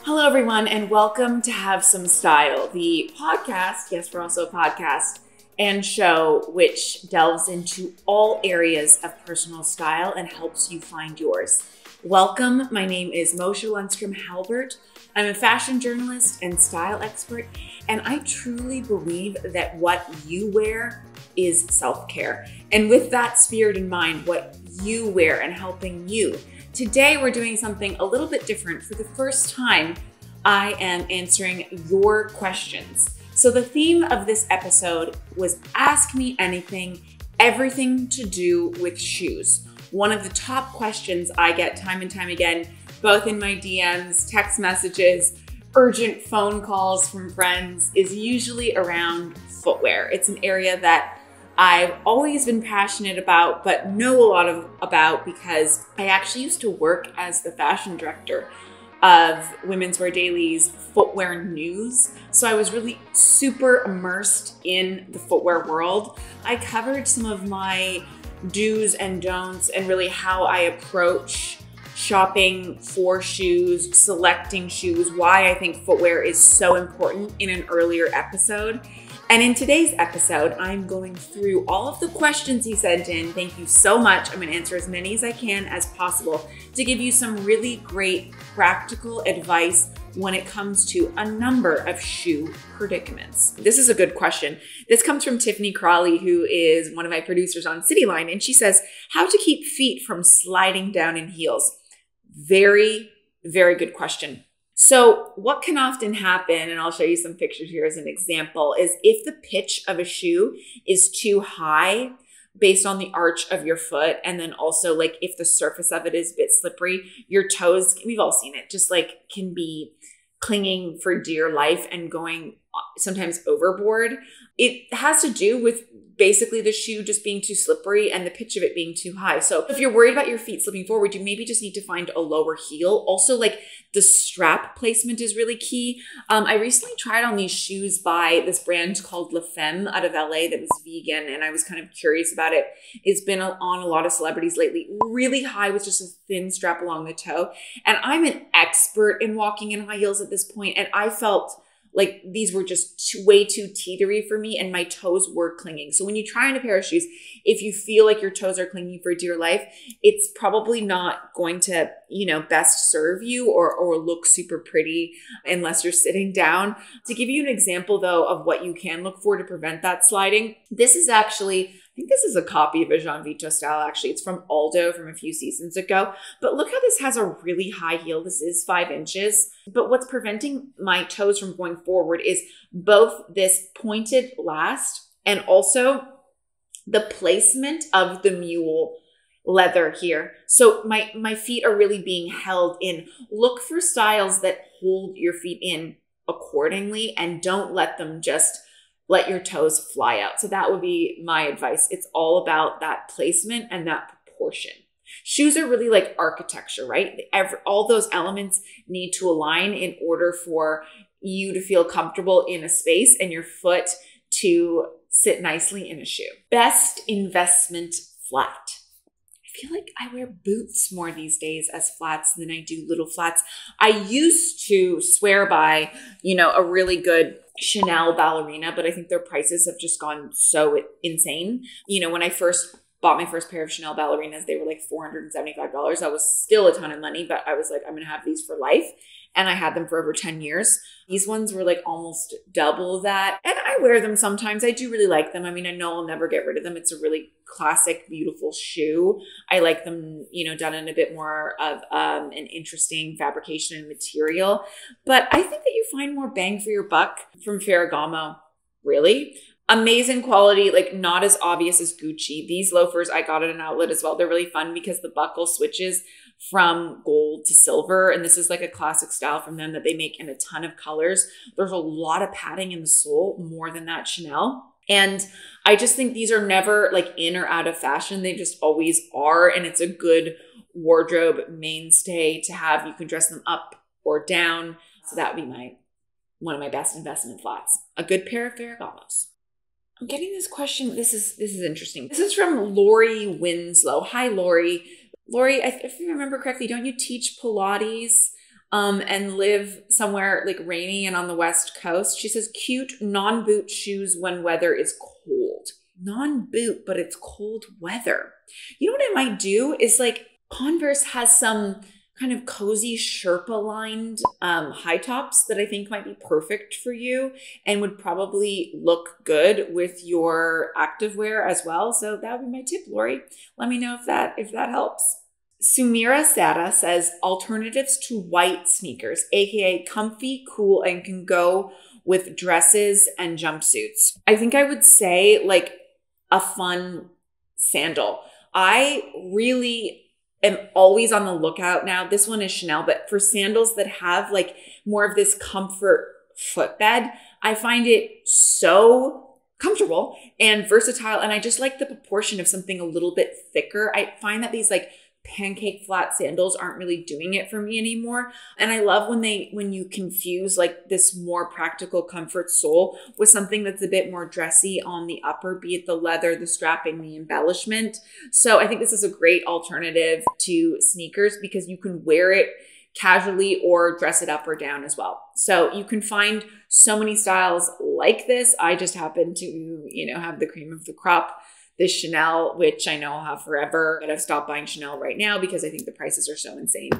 Hello, everyone, and welcome to Have Some Style, the podcast, yes, we're also a podcast, and show which delves into all areas of personal style and helps you find yours. Welcome. My name is Mosha Lundström Halbert. I'm a fashion journalist and style expert, and I truly believe that what you wear is self-care. And with that spirit in mind, what you wear and helping you. Today, we're doing something a little bit different. For the first time, I am answering your questions. So the theme of this episode was Ask Me Anything, everything to do with shoes. One of the top questions I get time and time again, both in my DMs, text messages, urgent phone calls from friends, is usually around footwear. It's an area that I've always been passionate about, but know a lot about because I actually used to work as the fashion director of Women's Wear Daily's footwear news. So I was really super immersed in the footwear world. I covered some of my do's and don'ts and really how I approach shopping for shoes, selecting shoes, why I think footwear is so important in an earlier episode. And in today's episode, I'm going through all of the questions he sent in. Thank you so much. I'm going to answer as many as I can as possible to give you some really great practical advice when it comes to a number of shoe predicaments. This is a good question. This comes from Tiffany Crawley, who is one of my producers on Cityline. And she says, how to keep feet from sliding down in heels. Very, very good question. So what can often happen, and I'll show you some pictures here as an example, is if the pitch of a shoe is too high based on the arch of your foot, and then also like if the surface of it is a bit slippery, your toes, we've all seen it, just like can be clinging for dear life and going sometimes overboard. It has to do with basically the shoe just being too slippery and the pitch of it being too high. So if you're worried about your feet slipping forward, you maybe just need to find a lower heel. Also, like the strap placement is really key. I recently tried on these shoes by this brand called La Femme out of LA that was vegan, and I was kind of curious about it. It's been on a lot of celebrities lately, really high with just a thin strap along the toe. And I'm an expert in walking in high heels at this point, and I felt like these were just way too teetery for me and my toes were clinging. So when you try on a pair of shoes, if you feel like your toes are clinging for dear life, it's probably not going to, best serve you or look super pretty unless you're sitting down. To give you an example though of what you can look for to prevent that sliding, this is actually, I think this is a copy of a Jean Vito style, actually. It's from Aldo from a few seasons ago. But look how this has a really high heel. This is 5 inches. But what's preventing my toes from going forward is both this pointed last and also the placement of the mule leather here. So my feet are really being held in. Look for styles that hold your feet in accordingly and don't let them just let your toes fly out. So that would be my advice. It's all about that placement and that proportion. Shoes are really like architecture, right? All those elements need to align in order for you to feel comfortable in a space and your foot to sit nicely in a shoe. Best investment flat. I feel like I wear boots more these days as flats than I do little flats. I used to swear by, a really good Chanel ballerina, but I think their prices have just gone so insane. When I first bought my first pair of Chanel ballerinas, they were like $475. That was still a ton of money, but I was like, I'm going to have these for life. And I had them for over 10 years. These ones were like almost double that. And I wear them sometimes. I do really like them. I mean, I know I'll never get rid of them. It's a really classic, beautiful shoe. I like them, done in a bit more of an interesting fabrication and material. But I think that you find more bang for your buck from Ferragamo. Really? Amazing quality, like not as obvious as Gucci. These loafers I got at an outlet as well. They're really fun because the buckle switches from gold to silver. And this is like a classic style from them that they make in a ton of colors. There's a lot of padding in the sole, more than that Chanel. And I just think these are never like in or out of fashion. They just always are. And it's a good wardrobe mainstay to have. You can dress them up or down. So that would be one of my best investment flats. A good pair of Ferragamos. I'm getting this question. This is interesting. This is from Lori Winslow. Hi, Lori. Lori, if you remember correctly, don't you teach Pilates? and live somewhere like rainy and on the West Coast. She says, cute non-boot shoes when weather is cold. Non-boot, but it's cold weather. You know what I might do is like Converse has some kind of cozy Sherpa lined high tops that I think might be perfect for you and would probably look good with your activewear as well. So that would be my tip, Lori. Let me know if that helps. Sumira Sada says alternatives to white sneakers, aka comfy, cool, and can go with dresses and jumpsuits. I think I would say like a fun sandal. I really am always on the lookout now. This one is Chanel, but for sandals that have like more of this comfort footbed, I find it so comfortable and versatile. And I just like the proportion of something a little bit thicker. I find that these like pancake flat sandals aren't really doing it for me anymore. And I love when you confuse like this more practical comfort sole with something that's a bit more dressy on the upper, be it the leather, the strapping, the embellishment. So I think this is a great alternative to sneakers because you can wear it casually or dress it up or down as well. So you can find so many styles like this. I just happen to, have the cream of the crop, this Chanel, which I know I'll have forever, but I've stopped buying Chanel right now because I think the prices are so insane.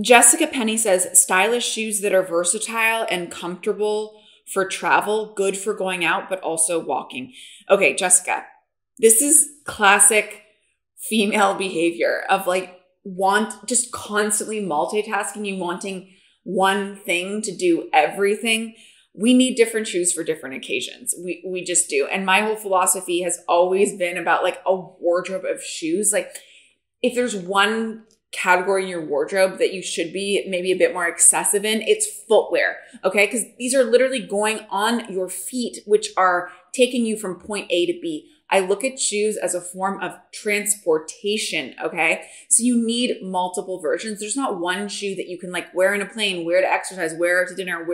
Jessica Penny says, stylish shoes that are versatile and comfortable for travel, good for going out, but also walking. Okay, Jessica, this is classic female behavior of like just constantly multitasking and wanting one thing to do everything. We need different shoes for different occasions. We just do. And my whole philosophy has always been about like a wardrobe of shoes. Like if there's one category in your wardrobe that you should be maybe a bit more excessive in, it's footwear. Okay. Because these are literally going on your feet, which are taking you from point A to B. I look at shoes as a form of transportation. Okay. So you need multiple versions. There's not one shoe that you can like wear in a plane, wear to exercise, wear to dinner,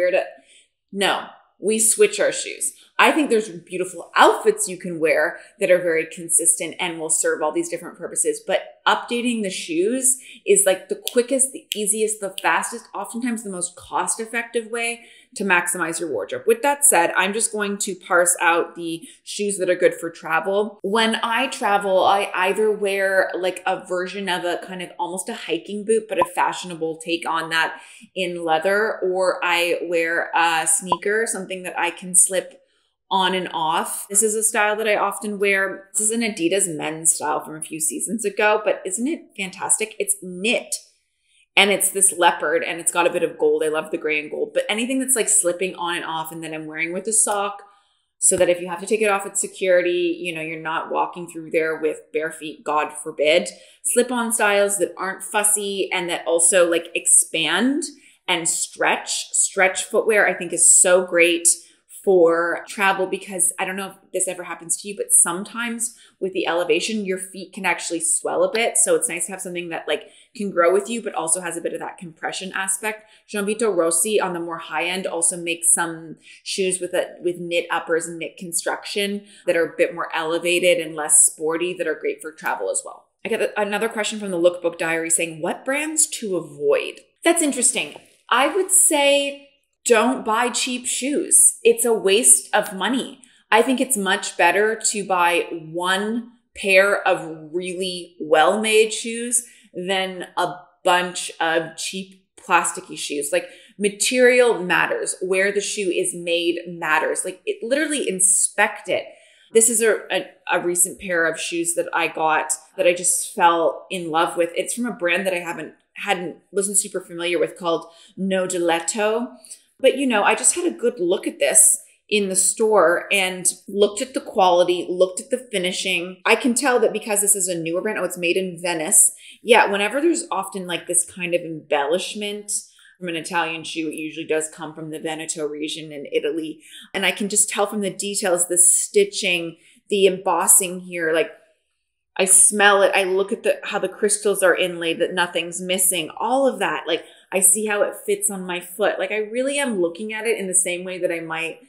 No, we switch our shoes. I think there's beautiful outfits you can wear that are very consistent and will serve all these different purposes. But updating the shoes is like the quickest, the easiest, the fastest, oftentimes the most cost-effective way to maximize your wardrobe. With that said, I'm just going to parse out the shoes that are good for travel. When I travel, I either wear like a version of a kind of almost a hiking boot, but a fashionable take on that in leather, or I wear a sneaker, something that I can slip on and off. This is a style that I often wear. This is an Adidas men's style from a few seasons ago, but isn't it fantastic? It's knit. And it's this leopard and it's got a bit of gold. I love the gray and gold, but anything that's like slipping on and off and then I'm wearing with a sock so that if you have to take it off at security, you're not walking through there with bare feet, God forbid. Slip-on styles that aren't fussy and that also like expand and stretch. Stretch footwear I think is so great for travel because I don't know if this ever happens to you, but sometimes with the elevation, your feet can actually swell a bit. So it's nice to have something that like can grow with you, but also has a bit of that compression aspect. Gianvito Rossi on the more high end also makes some shoes with knit uppers and knit construction that are a bit more elevated and less sporty that are great for travel as well. I got another question from the Lookbook Diary saying, what brands to avoid? That's interesting. I would say don't buy cheap shoes. It's a waste of money. I think it's much better to buy one pair of really well-made shoes than a bunch of cheap plasticky shoes. Like material matters. Where the shoe is made matters. Like it literally inspect it. This is a recent pair of shoes that I got that I just fell in love with. It's from a brand that I wasn't super familiar with called No Diletto. But I just had a good look at this in the store and looked at the quality, looked at the finishing. I can tell that because this is a newer brand, it's made in Venice. Yeah, whenever there's often like this kind of embellishment from an Italian shoe, it usually does come from the Veneto region in Italy. And I can just tell from the details, the stitching, the embossing here, like I smell it. I look at how the crystals are inlaid, that nothing's missing, all of that. Like I see how it fits on my foot. Like I really am looking at it in the same way that I might,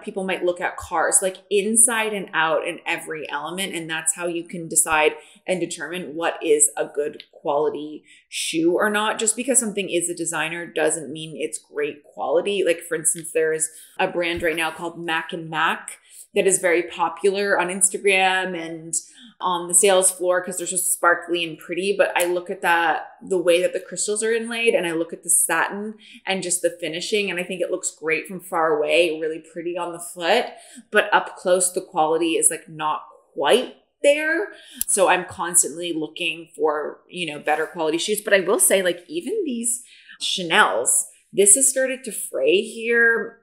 people might look at cars, like inside and out in every element. And that's how you can decide and determine what is a good quality quality shoe or not. Just because something is a designer doesn't mean it's great quality. Like, for instance, there's a brand right now called Mac and Mac that is very popular on Instagram and on the sales floor because they're just sparkly and pretty. But I look at the way that the crystals are inlaid, and I look at the satin and just the finishing, and I think it looks great from far away, really pretty on the foot. But up close, the quality is like not quite there. So I'm constantly looking for, better quality shoes. But I will say, like, even these Chanels, this has started to fray here.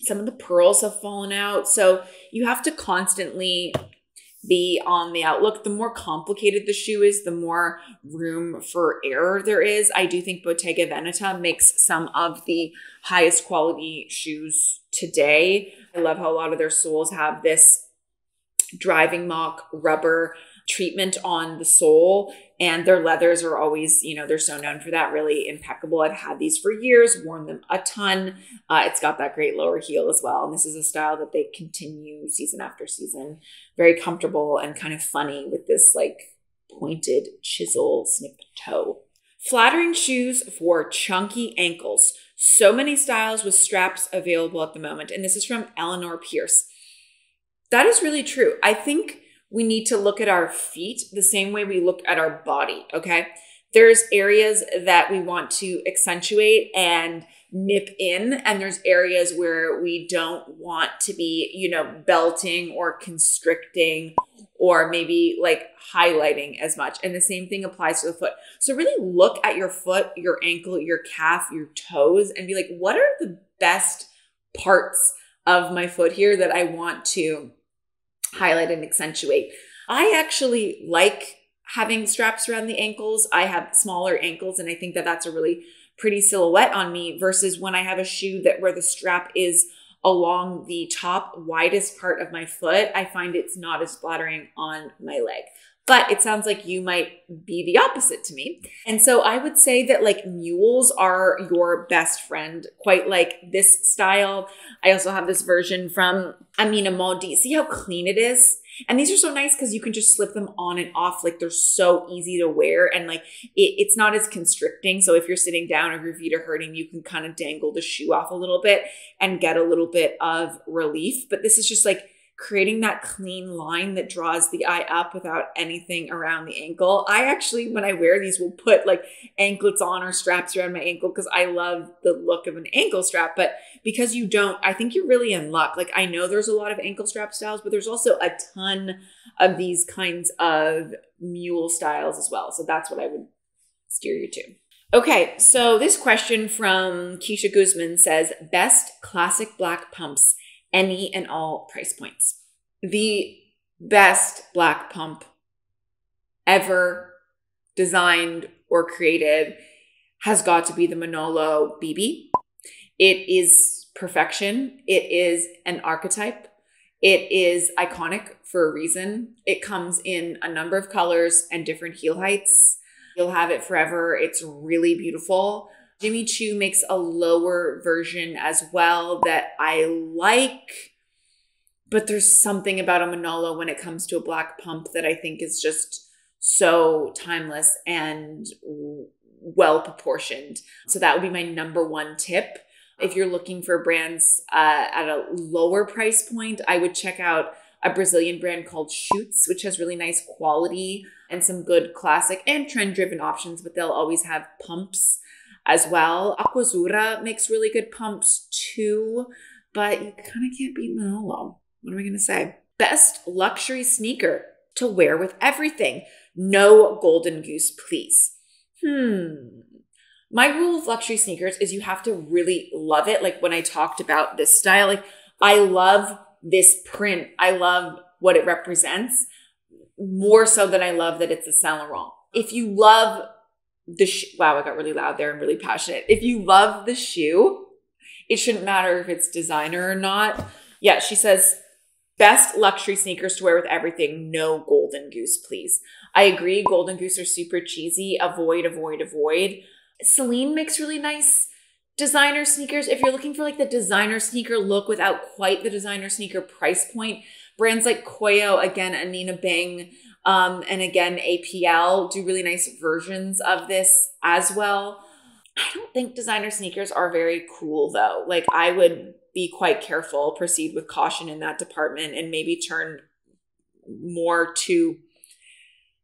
Some of the pearls have fallen out. So you have to constantly be on the outlook. The more complicated the shoe is, the more room for error there is. I do think Bottega Veneta makes some of the highest quality shoes today. I love how a lot of their soles have this driving mock rubber treatment on the sole, and their leathers are always, they're so known for that, really impeccable. I've had these for years, worn them a ton. It's got that great lower heel as well. And this is a style that they continue season after season. Very comfortable and kind of funny with this like pointed chisel snip toe. Flattering shoes for chunky ankles. So many styles with straps available at the moment. And this is from Eleanor Pierce. That is really true. I think we need to look at our feet the same way we look at our body, okay? There's areas that we want to accentuate and nip in, and there's areas where we don't want to be, belting or constricting or maybe like highlighting as much. And the same thing applies to the foot. So really look at your foot, your ankle, your calf, your toes, and be like, what are the best parts of my foot here that I want to highlight and accentuate? I actually like having straps around the ankles. I have smaller ankles, and I think that that's a really pretty silhouette on me versus when I have a shoe where the strap is along the top widest part of my foot. I find it's not as flattering on my leg. But it sounds like you might be the opposite to me. And so I would say that like mules are your best friend, quite like this style. I also have this version from Amina Modi. See how clean it is? And these are so nice because you can just slip them on and off. Like, they're so easy to wear, and like it's not as constricting. So if you're sitting down or your feet are hurting, you can kind of dangle the shoe off a little bit and get a little bit of relief. But this is just like creating that clean line that draws the eye up without anything around the ankle. I actually, when I wear these, will put like anklets on or straps around my ankle because I love the look of an ankle strap. But because you don't, I think you're really in luck. Like, I know there's a lot of ankle strap styles, but there's also a ton of these kinds of mule styles as well. So that's what I would steer you to. Okay, so this question from Keisha Guzman says, best classic black pumps, any and all price points. The best black pump ever designed or created has got to be the Manolo BB. It is perfection. It is an archetype. It is iconic for a reason. It comes in a number of colors and different heel heights. You'll have it forever. It's really beautiful. Jimmy Choo makes a lower version as well that I like, but there's something about a Manolo when it comes to a black pump that I think is just so timeless and well proportioned. So that would be my number one tip. If you're looking for brands at a lower price point, I would check out a Brazilian brand called Schutz, which has really nice quality and some good classic and trend-driven options, but they'll always have pumps as well. Aquazzura makes really good pumps too, but you kind of can't beat Manolo. What am I going to say? Best luxury sneaker to wear with everything. No golden goose, please. My rule of luxury sneakers is you have to really love it. Like when I talked about this style, like I love this print. I love what it represents more so than I love that it's a Saint Laurent. If you love wow, I got really loud there and really passionate. If you love the shoe, it shouldn't matter if it's designer or not. Yeah, she says, best luxury sneakers to wear with everything. No golden goose, please. I agree. Golden goose are super cheesy. Avoid, avoid, avoid. Celine makes really nice designer sneakers. If you're looking for like the designer sneaker look without quite the designer sneaker price point, brands like Koyo, again, Anina Bing, And again, APL do really nice versions of this as well. I don't think designer sneakers are very cool though. Like I would be quite careful, proceed with caution in that department, and maybe turn more to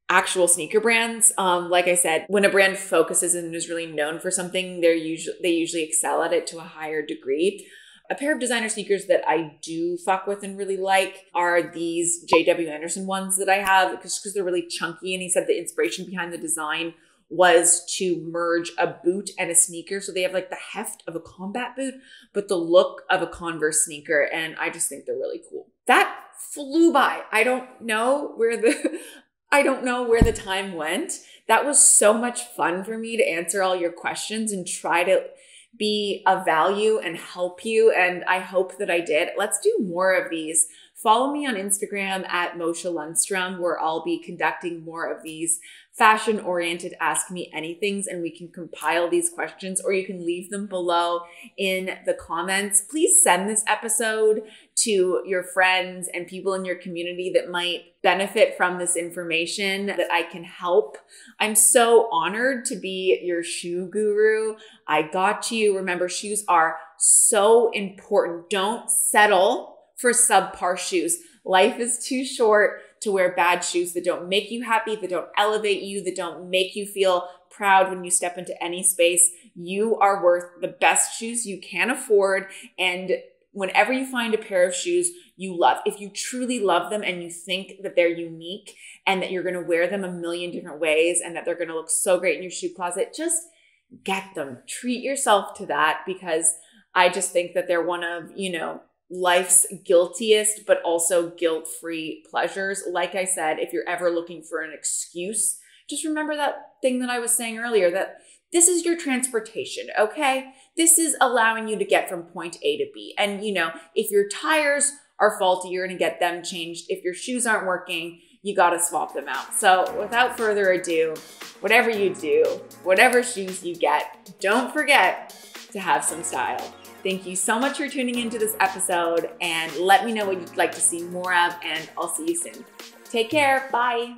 actual sneaker brands. Like I said, when a brand focuses and is really known for something, they usually excel at it to a higher degree. A pair of designer sneakers that I do fuck with and really like are these J.W. Anderson ones that I have because they're really chunky. And he said the inspiration behind the design was to merge a boot and a sneaker. So they have like the heft of a combat boot, but the look of a Converse sneaker. And I just think they're really cool. That flew by. I don't know where the time went. That was so much fun for me to answer all your questions and try to be of value and help you. And I hope that I did. Let's do more of these. Follow me on Instagram at Mosha Lundström, where I'll be conducting more of these fashion-oriented Ask Me Anythings, and we can compile these questions, or you can leave them below in the comments. Please send this episode to your friends and people in your community that might benefit from this information that I can help. I'm so honored to be your shoe guru. I got you. Remember, shoes are so important. Don't settle for subpar shoes. Life is too short to wear bad shoes that don't make you happy, that don't elevate you, that don't make you feel proud when you step into any space. You are worth the best shoes you can afford. And whenever you find a pair of shoes you love, if you truly love them and you think that they're unique and that you're going to wear them a million different ways and that they're going to look so great in your shoe closet, just get them. Treat yourself to that, because I just think that they're one of, life's guiltiest, but also guilt-free pleasures. Like I said, if you're ever looking for an excuse, just remember that thing that I was saying earlier, that this is your transportation, okay? This is allowing you to get from point A to B. And, if your tires are faulty, you're going to get them changed. If your shoes aren't working, you got to swap them out. So without further ado, whatever you do, whatever shoes you get, don't forget to have some style. Thank you so much for tuning into this episode, and let me know what you'd like to see more of, and I'll see you soon. Take care. Bye.